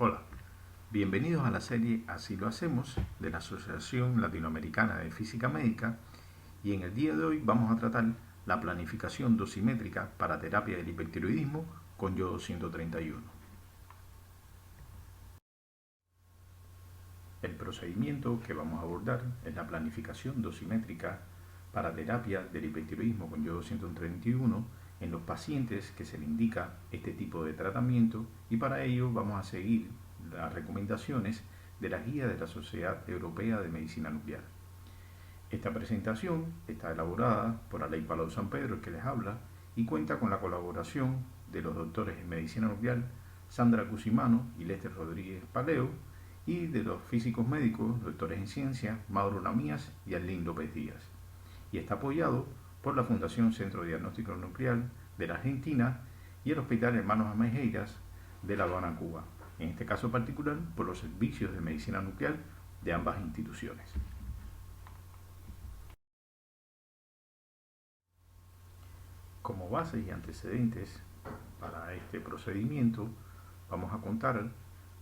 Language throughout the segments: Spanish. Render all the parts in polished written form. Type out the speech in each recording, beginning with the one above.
Hola, bienvenidos a la serie Así lo hacemos de la Asociación Latinoamericana de Física Médica, y en el día de hoy vamos a tratar la planificación dosimétrica para terapia del hipertiroidismo con yodo 131. El procedimiento que vamos a abordar es la planificación dosimétrica para terapia del hipertiroidismo con yodo 131 en los pacientes que se le indica este tipo de tratamiento, y para ello vamos a seguir las recomendaciones de la guía de la Sociedad Europea de Medicina Nuclear. Esta presentación está elaborada por Aley Palau San Pedro, el que les habla, y cuenta con la colaboración de los doctores en Medicina Nuclear Sandra Cusimano y Lester Rodríguez Paleo, y de los físicos médicos, doctores en ciencia, Mauro Lamías y Arlín López Díaz. Y está apoyado por la Fundación Centro de Diagnóstico Nuclear de la Argentina y el Hospital Hermanos Amejeiras de La Habana, Cuba, en este caso particular por los servicios de medicina nuclear de ambas instituciones. Como bases y antecedentes para este procedimiento, vamos a contar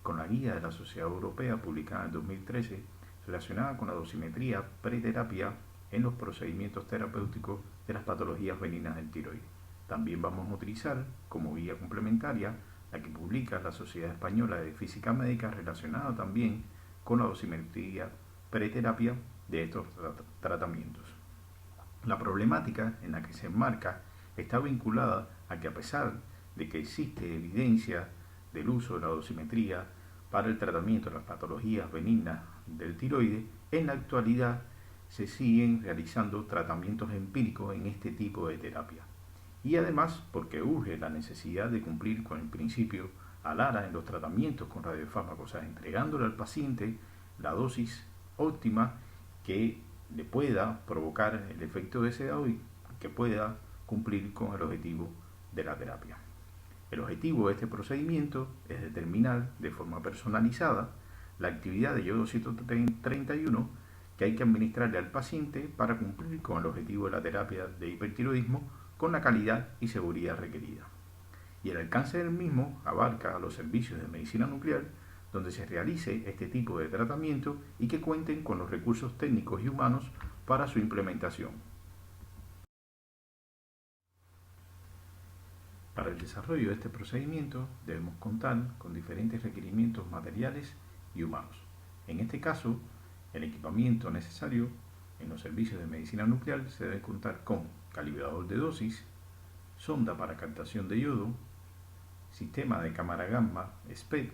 con la guía de la Sociedad Europea publicada en 2013 relacionada con la dosimetría preterapia en los procedimientos terapéuticos de las patologías veninas del tiroides. También vamos a utilizar como guía complementaria la que publica la Sociedad Española de Física Médica relacionada también con la dosimetría preterapia de estos tratamientos. La problemática en la que se enmarca está vinculada a que, a pesar de que existe evidencia del uso de la dosimetría para el tratamiento de las patologías benignas del tiroides, en la actualidad se siguen realizando tratamientos empíricos en este tipo de terapia. Y además porque urge la necesidad de cumplir con el principio ALARA en los tratamientos con radiofármacos, o sea, entregándole al paciente la dosis óptima que le pueda provocar el efecto deseado y que pueda cumplir con el objetivo de la terapia. El objetivo de este procedimiento es determinar de forma personalizada la actividad de yodo 131 que hay que administrarle al paciente para cumplir con el objetivo de la terapia de hipertiroidismo con la calidad y seguridad requerida. Y el alcance del mismo abarca a los servicios de medicina nuclear donde se realice este tipo de tratamiento y que cuenten con los recursos técnicos y humanos para su implementación. Para el desarrollo de este procedimiento debemos contar con diferentes requerimientos materiales y humanos. En este caso, el equipamiento necesario en los servicios de medicina nuclear se debe contar con calibrador de dosis, sonda para captación de yodo, sistema de cámara gamma SPECT,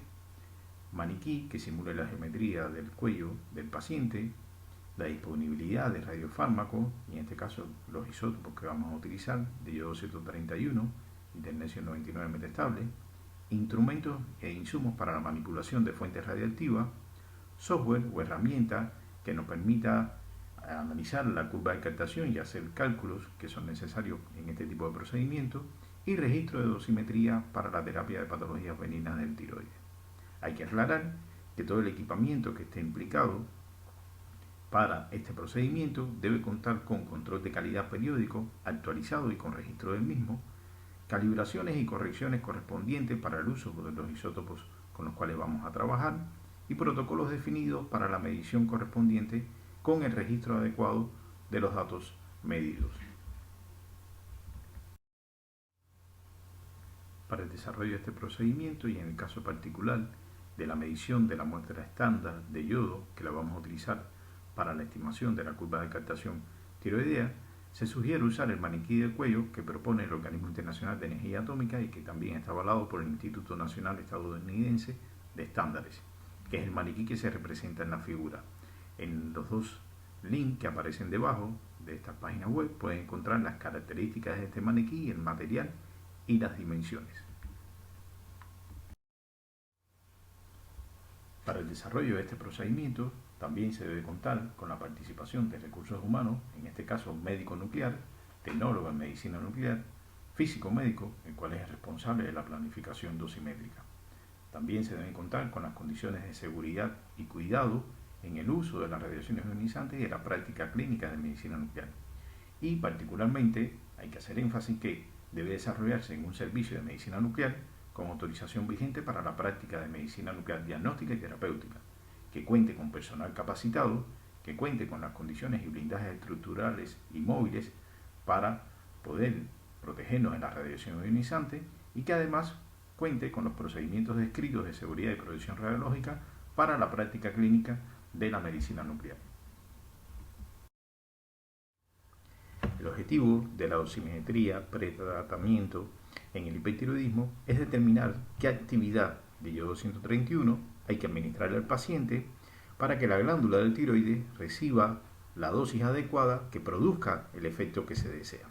maniquí que simule la geometría del cuello del paciente, la disponibilidad de radiofármacos, y en este caso los isótopos que vamos a utilizar, de yodo 131, internecio 99 metastable, instrumentos e insumos para la manipulación de fuentes radiactivas, software o herramienta que nos permita analizar la curva de captación y hacer cálculos que son necesarios en este tipo de procedimientos, y registro de dosimetría para la terapia de patologías benignas del tiroides. Hay que aclarar que todo el equipamiento que esté implicado para este procedimiento debe contar con control de calidad periódico, actualizado y con registro del mismo, calibraciones y correcciones correspondientes para el uso de los isótopos con los cuales vamos a trabajar, y protocolos definidos para la medición correspondiente con el registro adecuado de los datos medidos. Para el desarrollo de este procedimiento, y en el caso particular de la medición de la muestra estándar de yodo que la vamos a utilizar para la estimación de la curva de captación tiroidea, se sugiere usar el maniquí de cuello que propone el Organismo Internacional de Energía Atómica y que también está avalado por el Instituto Nacional Estadounidense de Estándares, que es el maniquí que se representa en la figura. En los dos links que aparecen debajo de esta página web pueden encontrar las características de este maniquí, el material y las dimensiones. Para el desarrollo de este procedimiento también se debe contar con la participación de recursos humanos, en este caso médico nuclear, tecnólogo en medicina nuclear, físico médico, el cual es el responsable de la planificación dosimétrica. También se deben contar con las condiciones de seguridad y cuidado en el uso de las radiaciones ionizantes y de la práctica clínica de medicina nuclear. Y particularmente hay que hacer énfasis que debe desarrollarse en un servicio de medicina nuclear con autorización vigente para la práctica de medicina nuclear diagnóstica y terapéutica, que cuente con personal capacitado, que cuente con las condiciones y blindajes estructurales y móviles para poder protegernos de la radiación ionizante y que además cuente con los procedimientos descritos de seguridad y protección radiológica para la práctica clínica de la medicina nuclear. El objetivo de la dosimetría pretratamiento en el hipertiroidismo es determinar qué actividad de yodo 131 hay que administrarle al paciente para que la glándula del tiroides reciba la dosis adecuada que produzca el efecto que se desea.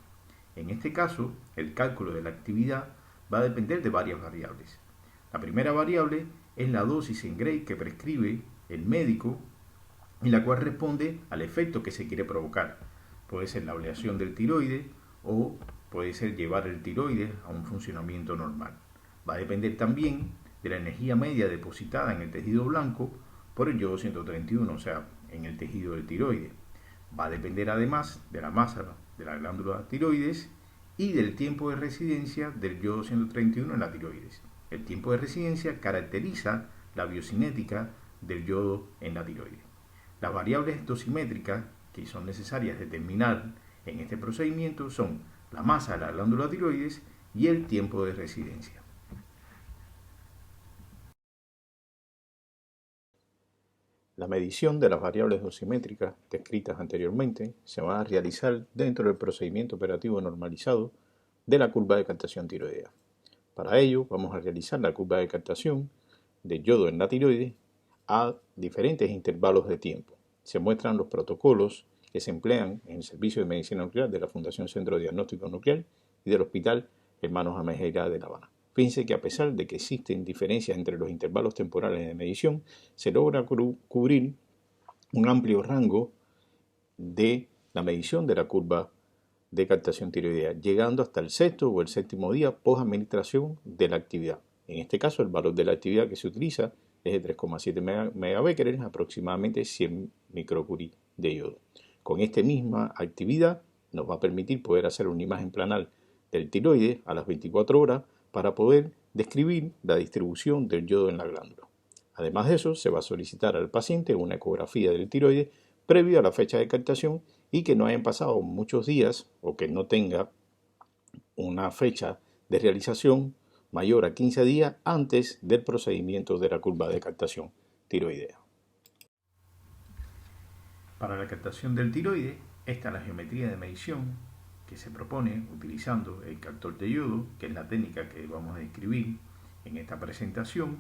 En este caso, el cálculo de la actividad va a depender de varias variables. La primera variable es la dosis en Gray que prescribe el médico y la cual responde al efecto que se quiere provocar. Puede ser la ablación del tiroides o puede ser llevar el tiroides a un funcionamiento normal. Va a depender también de la energía media depositada en el tejido blanco por el yodo 131, o sea, en el tejido del tiroides. Va a depender además de la masa de la glándula tiroides y del tiempo de residencia del yodo 131 en la tiroides. El tiempo de residencia caracteriza la biocinética del yodo en la tiroides. Las variables dosimétricas que son necesarias determinar en este procedimiento son la masa de la glándula tiroides y el tiempo de residencia. La medición de las variables dosimétricas descritas anteriormente se va a realizar dentro del procedimiento operativo normalizado de la curva de captación tiroidea. Para ello vamos a realizar la curva de captación de yodo en la tiroides a diferentes intervalos de tiempo. Se muestran los protocolos que se emplean en el Servicio de Medicina Nuclear de la Fundación Centro de Diagnóstico Nuclear y del Hospital Hermanos Amejeira de La Habana. Fíjense que a pesar de que existen diferencias entre los intervalos temporales de medición, se logra cubrir un amplio rango de la medición de la curva de captación tiroidea, llegando hasta el sexto o el séptimo día post-administración de la actividad. En este caso, el valor de la actividad que se utiliza es de 3,7 megabecquerels, aproximadamente 100 microcurie de yodo. Con esta misma actividad nos va a permitir poder hacer una imagen planal del tiroides a las 24 horas para poder describir la distribución del yodo en la glándula. Además de eso, se va a solicitar al paciente una ecografía del tiroides previo a la fecha de captación y que no hayan pasado muchos días o que no tenga una fecha de realización mayor a 15 días antes del procedimiento de la curva de captación tiroidea. Para la captación del tiroides, esta es la geometría de medición que se propone utilizando el captor de yodo, que es la técnica que vamos a describir en esta presentación,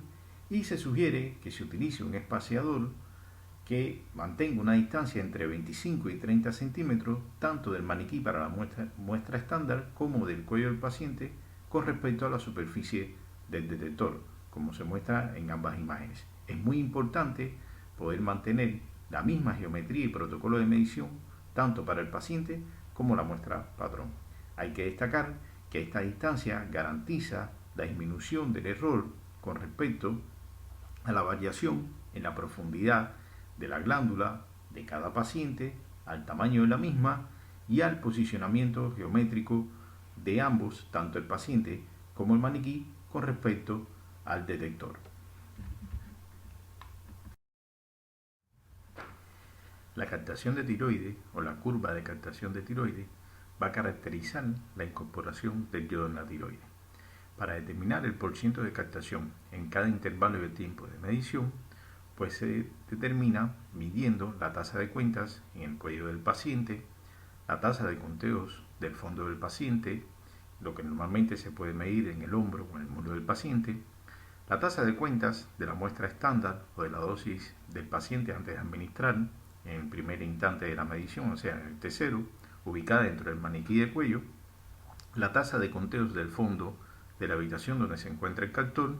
y se sugiere que se utilice un espaciador que mantenga una distancia entre 25 y 30 centímetros tanto del maniquí para la muestra estándar como del cuello del paciente con respecto a la superficie del detector, como se muestra en ambas imágenes. Es muy importante poder mantener la misma geometría y protocolo de medición tanto para el paciente como la muestra patrón. Hay que destacar que esta distancia garantiza la disminución del error con respecto a la variación en la profundidad de la glándula de cada paciente, al tamaño de la misma y al posicionamiento geométrico de ambos, tanto el paciente como el maniquí, con respecto al detector. La captación de tiroides o la curva de captación de tiroides va a caracterizar la incorporación del yodo en la tiroides. Para determinar el porcentaje de captación en cada intervalo de tiempo de medición, pues se determina midiendo la tasa de cuentas en el cuello del paciente, la tasa de conteos del fondo del paciente, lo que normalmente se puede medir en el hombro o en el muslo del paciente, la tasa de cuentas de la muestra estándar o de la dosis del paciente antes de administrar en el primer instante de la medición, o sea, en el T0, ubicada dentro del maniquí de cuello, la tasa de conteos del fondo de la habitación donde se encuentra el captor,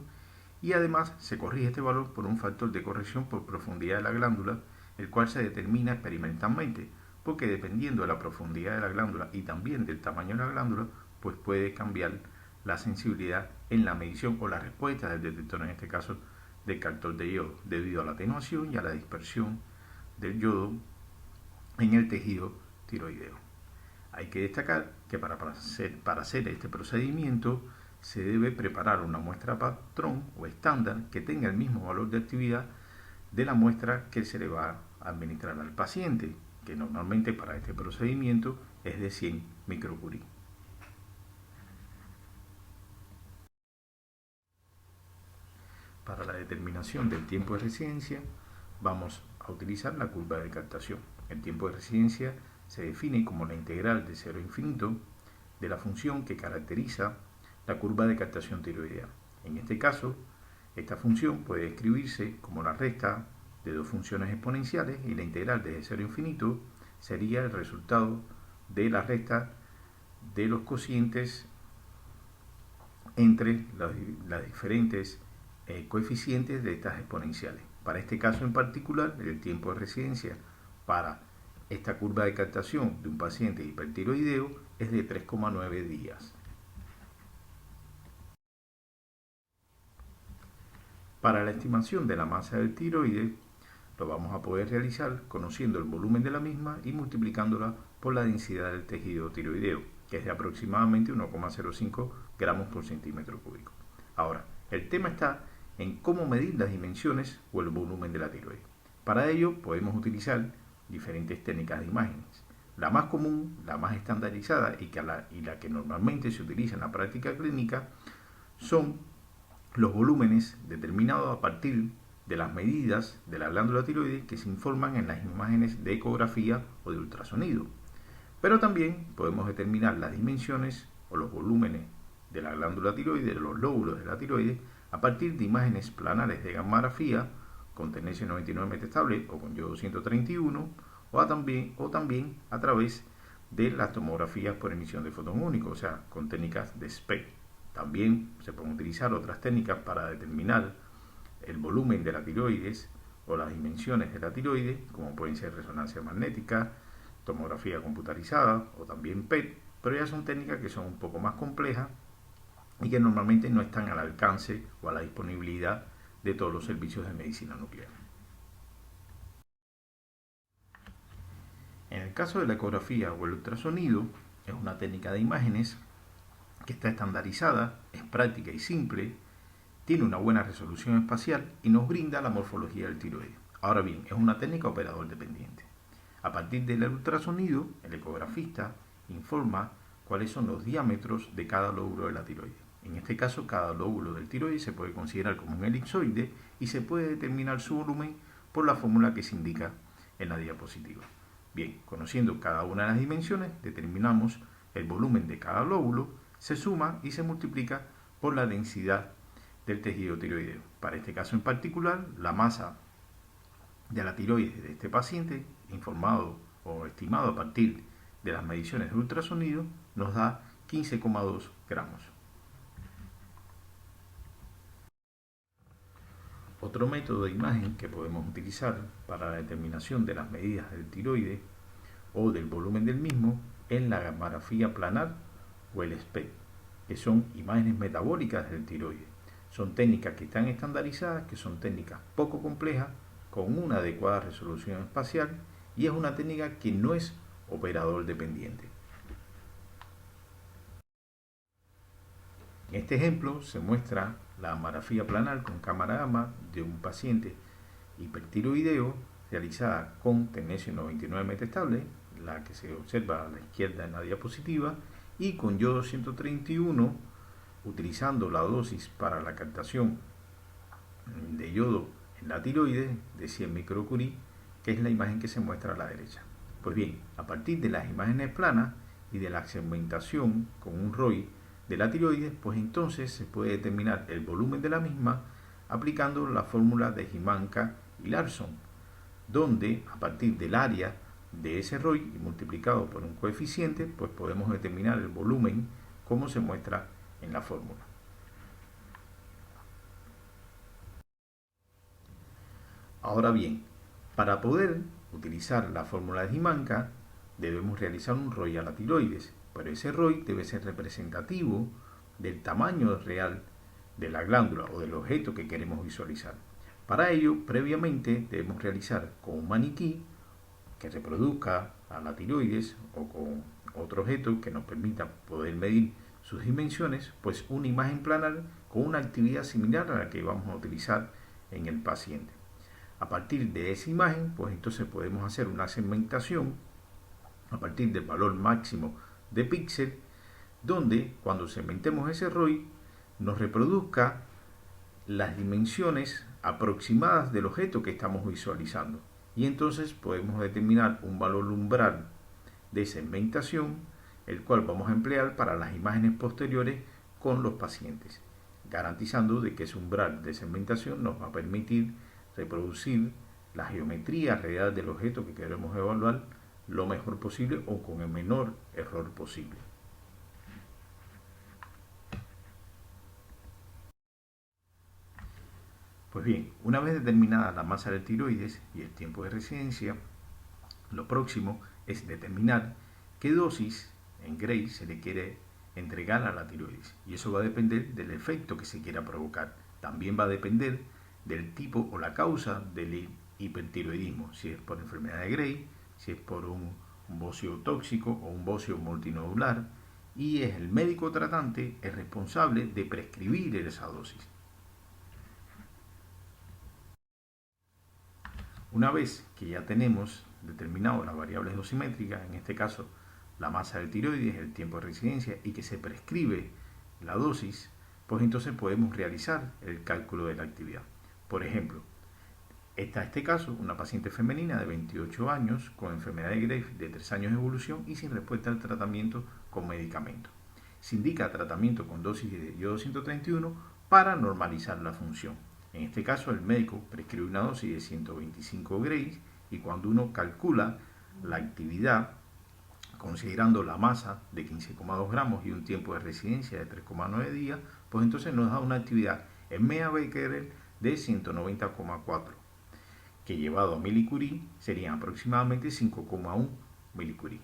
y además se corrige este valor por un factor de corrección por profundidad de la glándula, el cual se determina experimentalmente, porque dependiendo de la profundidad de la glándula y también del tamaño de la glándula, pues puede cambiar la sensibilidad en la medición o la respuesta del detector, en este caso del captor de yodo, debido a la atenuación y a la dispersión del yodo en el tejido tiroideo. Hay que destacar que para hacer este procedimiento se debe preparar una muestra patrón o estándar que tenga el mismo valor de actividad de la muestra que se le va a administrar al paciente, que normalmente para este procedimiento es de 100 microcurie. Para la determinación del tiempo de residencia vamos a utilizar la curva de captación. El tiempo de residencia se define como la integral de 0 a infinito de la función que caracteriza la curva de captación tiroidea. En este caso, esta función puede escribirse como la resta de dos funciones exponenciales y la integral desde 0 a infinito sería el resultado de la resta de los cocientes entre las diferentes coeficientes de estas exponenciales. Para este caso en particular, el tiempo de residencia para esta curva de captación de un paciente hipertiroideo es de 3,9 días. Para la estimación de la masa del tiroides, lo vamos a poder realizar conociendo el volumen de la misma y multiplicándola por la densidad del tejido tiroideo, que es de aproximadamente 1,05 gramos por centímetro cúbico. Ahora, el tema está en cómo medir las dimensiones o el volumen de la tiroides. Para ello podemos utilizar diferentes técnicas de imágenes. La más común, la más estandarizada y la que normalmente se utiliza en la práctica clínica son los volúmenes determinados a partir de las medidas de la glándula tiroides que se informan en las imágenes de ecografía o de ultrasonido. Pero también podemos determinar las dimensiones o los volúmenes de la glándula tiroides, de los lóbulos de la tiroides, a partir de imágenes planares de gammagrafía con tendencia 99 metastable o con yodo 131 o también a través de las tomografías por emisión de fotón único, o sea, con técnicas de SPECT. También se pueden utilizar otras técnicas para determinar el volumen de la tiroides o las dimensiones de la tiroides, como pueden ser resonancia magnética, tomografía computarizada o también PET, pero ya son técnicas que son un poco más complejas y que normalmente no están al alcance o a la disponibilidad de todos los servicios de medicina nuclear. En el caso de la ecografía o el ultrasonido, es una técnica de imágenes que está estandarizada, es práctica y simple, tiene una buena resolución espacial y nos brinda la morfología del tiroides. Ahora bien, es una técnica operador dependiente. A partir del ultrasonido, el ecografista informa cuáles son los diámetros de cada lóbulo de la tiroides. En este caso, cada lóbulo del tiroides se puede considerar como un elipsoide y se puede determinar su volumen por la fórmula que se indica en la diapositiva. Bien, conociendo cada una de las dimensiones, determinamos el volumen de cada lóbulo, se suma y se multiplica por la densidad del tejido tiroideo. Para este caso en particular, la masa de la tiroides de este paciente, informado o estimado a partir de las mediciones de ultrasonido, nos da 15,2 gramos. Otro método de imagen que podemos utilizar para la determinación de las medidas del tiroides o del volumen del mismo es la gammagrafía planar o el SPECT, que son imágenes metabólicas del tiroides. Son técnicas que están estandarizadas, que son técnicas poco complejas, con una adecuada resolución espacial y es una técnica que no es operador dependiente. En este ejemplo se muestra la gammagrafía planar con cámara gamma de un paciente hipertiroideo realizada con tennesio 99 metastable, la que se observa a la izquierda en la diapositiva, y con yodo 131, utilizando la dosis para la captación de yodo en la tiroides de 100 microcurie, que es la imagen que se muestra a la derecha. Pues bien, a partir de las imágenes planas y de la segmentación con un ROI de la tiroides, pues entonces se puede determinar el volumen de la misma aplicando la fórmula de Hymanka y Larson, donde a partir del área de ese ROI y multiplicado por un coeficiente, pues podemos determinar el volumen como se muestra en la fórmula. Ahora bien, para poder utilizar la fórmula de Hymanka, debemos realizar un ROI a la tiroides, pero ese ROI debe ser representativo del tamaño real de la glándula o del objeto que queremos visualizar. Para ello, previamente debemos realizar con un maniquí que reproduzca a la tiroides o con otro objeto que nos permita poder medir sus dimensiones, pues una imagen planar con una actividad similar a la que vamos a utilizar en el paciente. A partir de esa imagen, pues entonces podemos hacer una segmentación a partir del valor máximo de píxel, donde cuando segmentemos ese ROI nos reproduzca las dimensiones aproximadas del objeto que estamos visualizando. Y entonces podemos determinar un valor umbral de segmentación, el cual vamos a emplear para las imágenes posteriores con los pacientes, garantizando de que ese umbral de segmentación nos va a permitir reproducir la geometría real del objeto que queremos evaluar lo mejor posible o con el menor error posible. Pues bien, una vez determinada la masa del tiroides y el tiempo de residencia, lo próximo es determinar qué dosis en Gray se le quiere entregar a la tiroides, y eso va a depender del efecto que se quiera provocar. También va a depender del tipo o la causa del hipertiroidismo, si es por enfermedad de Gray, si es por un bocio tóxico o un bocio multinodular, y es el médico tratante el responsable de prescribir esa dosis. Una vez que ya tenemos determinado las variables dosimétricas, en este caso la masa del tiroides, el tiempo de residencia, y que se prescribe la dosis, pues entonces podemos realizar el cálculo de la actividad. Por ejemplo, está este caso, una paciente femenina de 28 años con enfermedad de Graves de 3 años de evolución y sin respuesta al tratamiento con medicamento. Se indica tratamiento con dosis de yodo 131 para normalizar la función. En este caso, el médico prescribe una dosis de 125 Grays y cuando uno calcula la actividad, considerando la masa de 15,2 gramos y un tiempo de residencia de 3,9 días, pues entonces nos da una actividad en MEA Becquerel de 190,4, que llevado a milicurie serían aproximadamente 5,1 milicurie.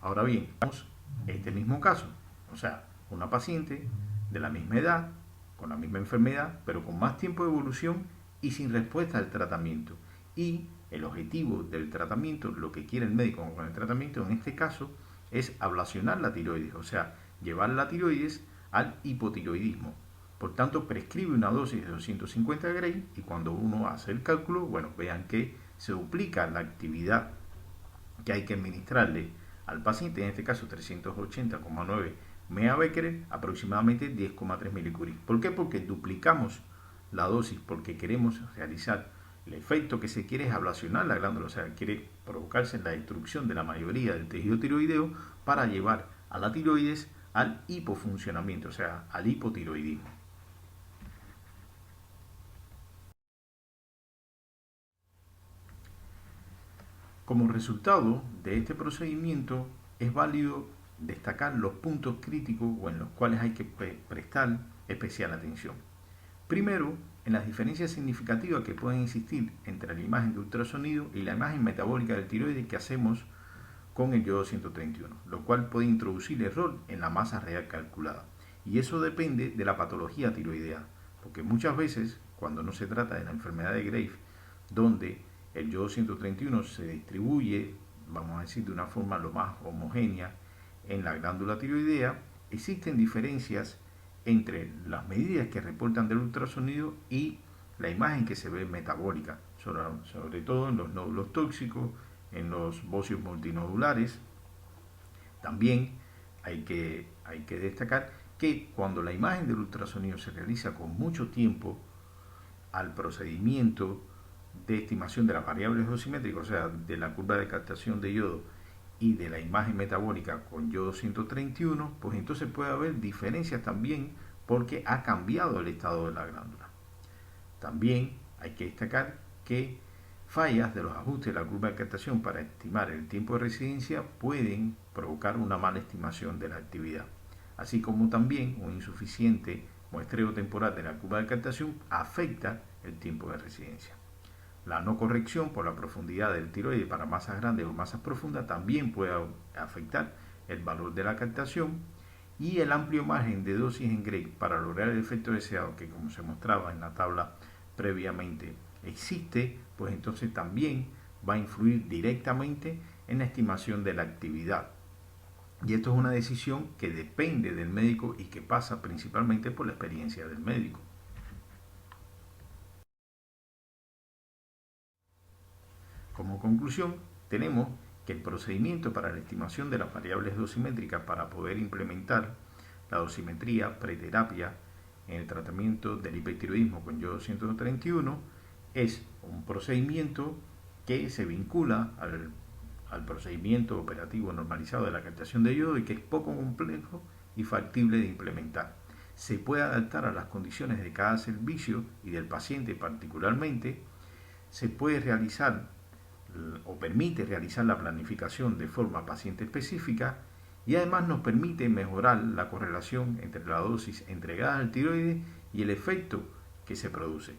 Ahora bien, vamos a este mismo caso, o sea, una paciente de la misma edad, con la misma enfermedad, pero con más tiempo de evolución y sin respuesta al tratamiento. Y el objetivo del tratamiento, lo que quiere el médico con el tratamiento en este caso, es ablacionar la tiroides, o sea, llevar la tiroides al hipotiroidismo. Por tanto, prescribe una dosis de 250 Gray y cuando uno hace el cálculo, bueno, vean que se duplica la actividad que hay que administrarle al paciente, en este caso 380,9 MEA Becquerel, aproximadamente 10,3 milicurie. ¿Por qué? Porque duplicamos la dosis, porque queremos realizar el efecto que se quiere es ablacionar la glándula, o sea, quiere provocarse la destrucción de la mayoría del tejido tiroideo para llevar a la tiroides al hipofuncionamiento, o sea, al hipotiroidismo. Como resultado de este procedimiento, es válido destacar los puntos críticos o en los cuales hay que prestar especial atención. Primero, en las diferencias significativas que pueden existir entre la imagen de ultrasonido y la imagen metabólica del tiroides que hacemos con el yodo 131, lo cual puede introducir error en la masa real calculada. Y eso depende de la patología tiroidea, porque muchas veces, cuando no se trata de la enfermedad de Graves, donde el yodo 131 se distribuye, vamos a decir, de una forma lo más homogénea en la glándula tiroidea, existen diferencias entre las medidas que reportan del ultrasonido y la imagen que se ve metabólica, sobre todo en los nódulos tóxicos, en los bocios multinodulares. También hay que destacar que cuando la imagen del ultrasonido se realiza con mucho tiempo al procedimiento de estimación de las variables dosimétricas, o sea, de la curva de captación de yodo y de la imagen metabólica con yodo 131, pues entonces puede haber diferencias también porque ha cambiado el estado de la glándula. También hay que destacar que fallas de los ajustes de la curva de captación para estimar el tiempo de residencia pueden provocar una mala estimación de la actividad, así como también un insuficiente muestreo temporal de la curva de captación afecta el tiempo de residencia. La no corrección por la profundidad del tiroides para masas grandes o masas profundas también puede afectar el valor de la captación y el amplio margen de dosis en Gray para lograr el efecto deseado, que como se mostraba en la tabla previamente existe, pues entonces también va a influir directamente en la estimación de la actividad. Y esto es una decisión que depende del médico y que pasa principalmente por la experiencia del médico. Como conclusión, tenemos que el procedimiento para la estimación de las variables dosimétricas para poder implementar la dosimetría preterapia en el tratamiento del hipertiroidismo con yodo 131 es un procedimiento que se vincula al procedimiento operativo normalizado de la captación de yodo y que es poco complejo y factible de implementar. Se puede adaptar a las condiciones de cada servicio y del paciente particularmente. Se puede realizar o permite realizar la planificación de forma paciente específica y además nos permite mejorar la correlación entre la dosis entregada al tiroides y el efecto que se produce.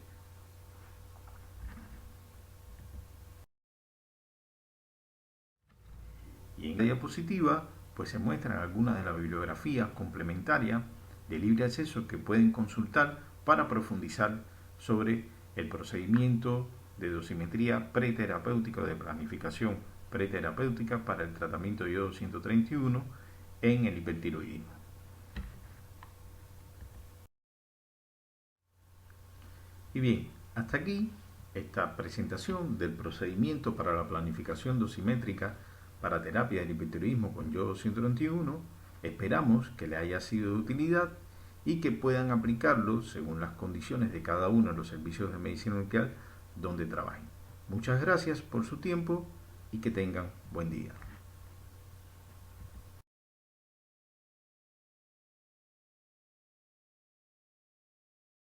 Y en la diapositiva pues se muestran algunas de las bibliografías complementarias de libre acceso que pueden consultar para profundizar sobre el procedimiento de dosimetría preterapéutica o de planificación preterapéutica para el tratamiento de yodo 131 en el hipertiroidismo. Y bien, hasta aquí esta presentación del procedimiento para la planificación dosimétrica para terapia del hipertiroidismo con yodo 131. Esperamos que le haya sido de utilidad y que puedan aplicarlo según las condiciones de cada uno de los servicios de medicina nuclear donde trabajen. Muchas gracias por su tiempo y que tengan buen día.